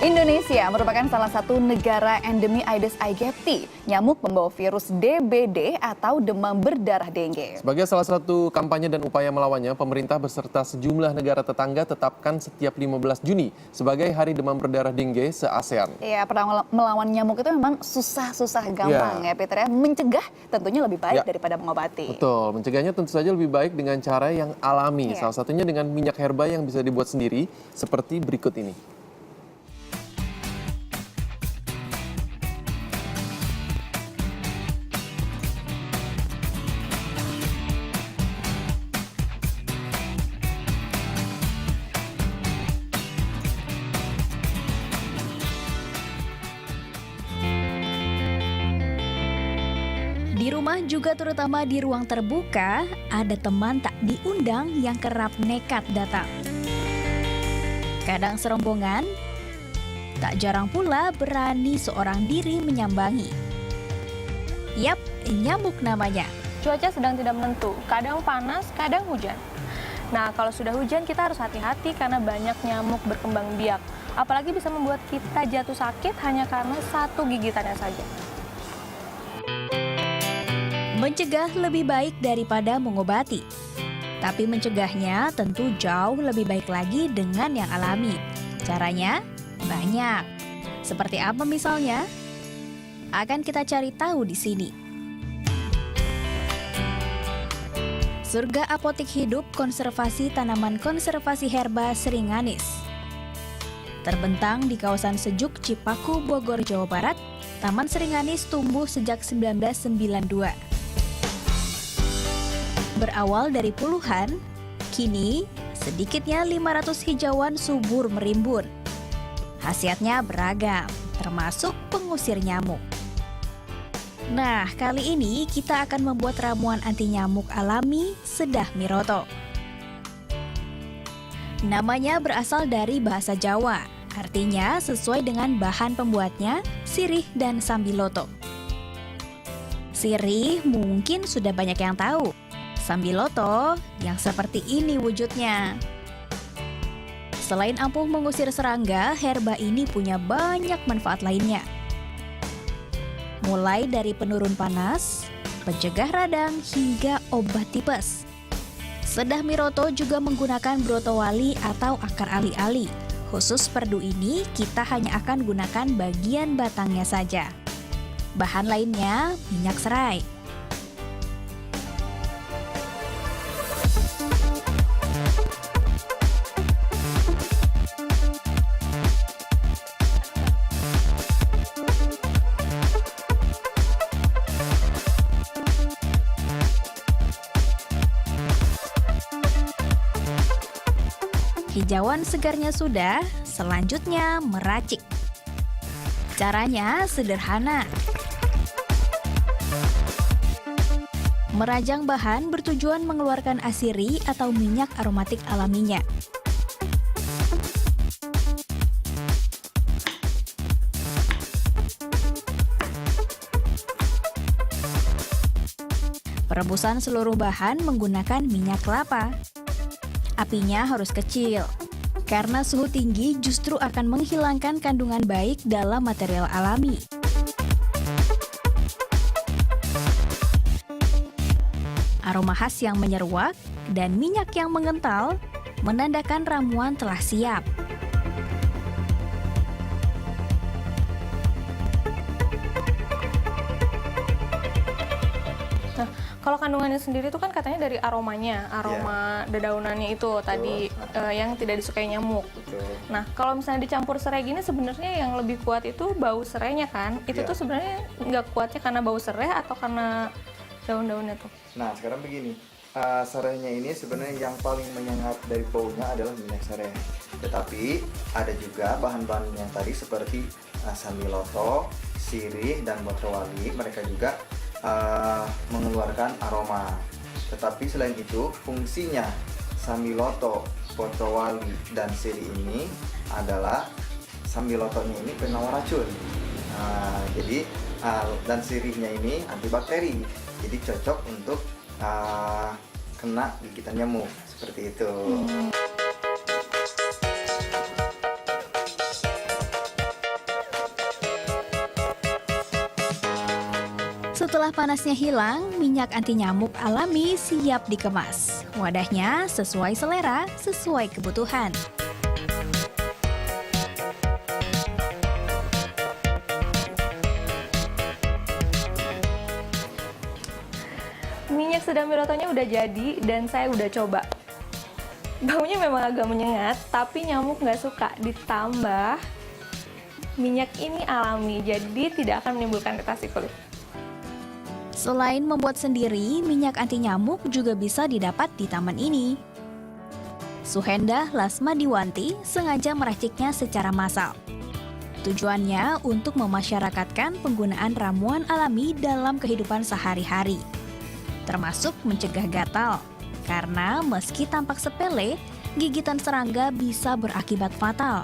Indonesia merupakan salah satu negara endemi Aedes aegypti, nyamuk pembawa virus DBD atau demam berdarah dengue. Sebagai salah satu kampanye dan upaya melawannya, pemerintah beserta sejumlah negara tetangga tetapkan setiap 15 Juni sebagai Hari Demam Berdarah Dengue se-ASEAN. Ya, perang melawan nyamuk itu memang susah gampang ya Peter ya. Mencegah tentunya lebih baik daripada mengobati. Betul, mencegahnya tentu saja lebih baik dengan cara yang alami. Salah satunya dengan minyak herba yang bisa dibuat sendiri seperti berikut ini. Di rumah juga terutama di ruang terbuka, ada teman tak diundang yang kerap nekat datang. Kadang serombongan, tak jarang pula berani seorang diri menyambangi. Yap, nyamuk namanya. Cuaca sedang tidak menentu, kadang panas, kadang hujan. Nah, kalau sudah hujan kita harus hati-hati karena banyak nyamuk berkembang biak. Apalagi bisa membuat kita jatuh sakit hanya karena satu gigitannya saja. Mencegah lebih baik daripada mengobati. Tapi mencegahnya tentu jauh lebih baik lagi dengan yang alami. Caranya banyak. Seperti apa misalnya? Akan kita cari tahu di sini. Surga Apotik Hidup Konservasi Tanaman Konservasi Herba Seringanis. Terbentang di kawasan sejuk Cipaku, Bogor, Jawa Barat, Taman Seringanis tumbuh sejak 1992. Berawal dari puluhan, kini sedikitnya 500 hijauan subur merimbun. Khasiatnya beragam, termasuk pengusir nyamuk. Nah, kali ini kita akan membuat ramuan anti nyamuk alami Sedah Miroto. Namanya berasal dari bahasa Jawa, artinya sesuai dengan bahan pembuatnya, sirih dan sambiloto. Sirih mungkin sudah banyak yang tahu. Sambiloto yang seperti ini wujudnya. Selain ampuh mengusir serangga, herba ini punya banyak manfaat lainnya. Mulai dari penurun panas, pencegah radang, hingga obat tipes. Sedah Miroto juga menggunakan brotowali atau akar ali-ali. Khusus perdu ini kita hanya akan gunakan bagian batangnya saja. Bahan lainnya minyak serai. Hijauan segarnya sudah, selanjutnya meracik. Caranya sederhana. Merajang bahan bertujuan mengeluarkan asiri atau minyak aromatik alaminya. Perebusan seluruh bahan menggunakan minyak kelapa. Apinya harus kecil, karena suhu tinggi justru akan menghilangkan kandungan baik dalam material alami. Aroma khas yang menyeruak dan minyak yang mengental menandakan ramuan telah siap. Kalau kandungannya sendiri itu kan katanya dari aromanya, aroma dedaunannya itu tadi yang tidak disukai nyamuk. Nah, kalau misalnya dicampur serai gini sebenarnya yang lebih kuat itu bau serainya kan? Itu tuh sebenarnya nggak kuatnya karena bau serai atau karena daun-daunnya tuh? Nah, sekarang begini. Serainya ini sebenarnya yang paling menyengat dari baunya adalah minyak serai. Tetapi ada juga bahan-bahan yang tadi seperti sambiloto, sirih, dan brotowali. Mereka juga mengeluarkan aroma. Tetapi selain itu, fungsinya sambiloto, brotowali, dan sirih ini adalah sambilotonya ini penawar racun. Jadi dan sirihnya ini antibakteri. Jadi cocok untuk kena gigitan nyamuk seperti itu. Setelah panasnya hilang, minyak anti nyamuk alami siap dikemas. Wadahnya sesuai selera, sesuai kebutuhan. Minyak sedamirotonya udah jadi dan saya udah coba. Baunya memang agak menyengat, tapi nyamuk nggak suka. Ditambah minyak ini alami, jadi tidak akan menimbulkan iritasi kulit. Selain membuat sendiri, minyak anti nyamuk juga bisa didapat di taman ini. Suhendah Lasmadiwanti sengaja meraciknya secara massal. Tujuannya untuk memasyarakatkan penggunaan ramuan alami dalam kehidupan sehari-hari, termasuk mencegah gatal. Karena meski tampak sepele, gigitan serangga bisa berakibat fatal.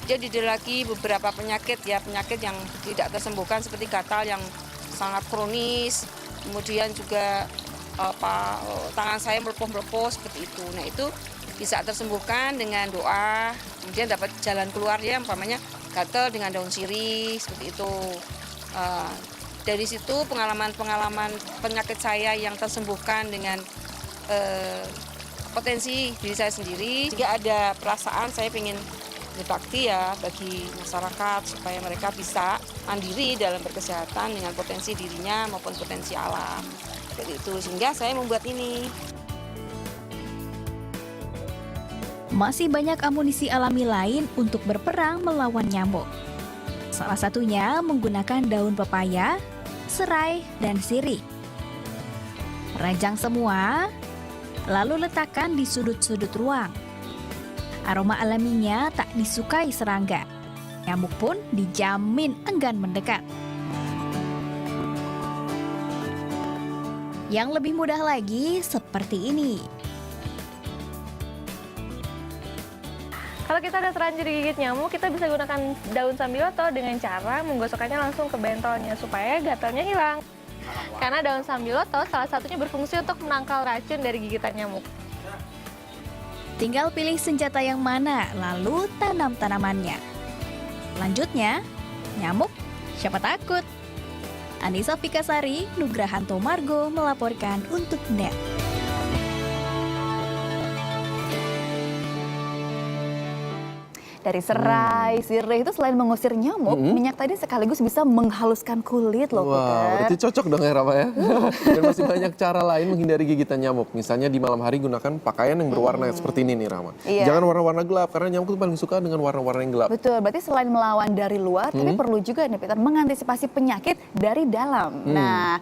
Jadi ada lagi beberapa penyakit yang tidak tersembuhkan seperti gatal yang sangat kronis, kemudian juga tangan saya melepuh-melepuh seperti itu. Nah itu bisa tersembuhkan dengan doa, kemudian dapat jalan keluarnya, umpamanya gatal dengan daun sirih seperti itu. Dari situ pengalaman penyakit saya yang tersembuhkan dengan potensi diri saya sendiri. Juga ada perasaan saya ingin berbakti ya bagi masyarakat supaya mereka bisa mandiri dalam berkesehatan dengan potensi dirinya maupun potensi alam. Seperti itu, sehingga saya membuat ini. Masih banyak amunisi alami lain untuk berperang melawan nyamuk. Salah satunya menggunakan daun pepaya, serai, dan sirih. Rajang semua, lalu letakkan di sudut-sudut ruang. Aroma alaminya tak disukai serangga. Nyamuk pun dijamin enggan mendekat. Yang lebih mudah lagi seperti ini. Kalau kita ada terlanjur digigit nyamuk, kita bisa gunakan daun sambiloto dengan cara menggosokkannya langsung ke bentolnya supaya gatalnya hilang. Karena daun sambiloto salah satunya berfungsi untuk menangkal racun dari gigitan nyamuk. Tinggal pilih senjata yang mana, lalu tanam tanamannya. Selanjutnya, nyamuk, siapa takut? Anissa Fikasari, Nugrahanto Margo melaporkan untuk NET. Dari serai, sirih itu selain mengusir nyamuk, minyak tadi sekaligus bisa menghaluskan kulit loh, Wah, Peter. berarti cocok dong ya Rama ya. Dan masih banyak cara lain menghindari gigitan nyamuk. Misalnya di malam hari gunakan pakaian yang berwarna seperti ini nih Rama. Iya. Jangan warna-warna gelap karena nyamuk itu paling suka dengan warna-warna yang gelap. Betul, berarti selain melawan dari luar, tapi perlu juga nih Peter mengantisipasi penyakit dari dalam. Nah,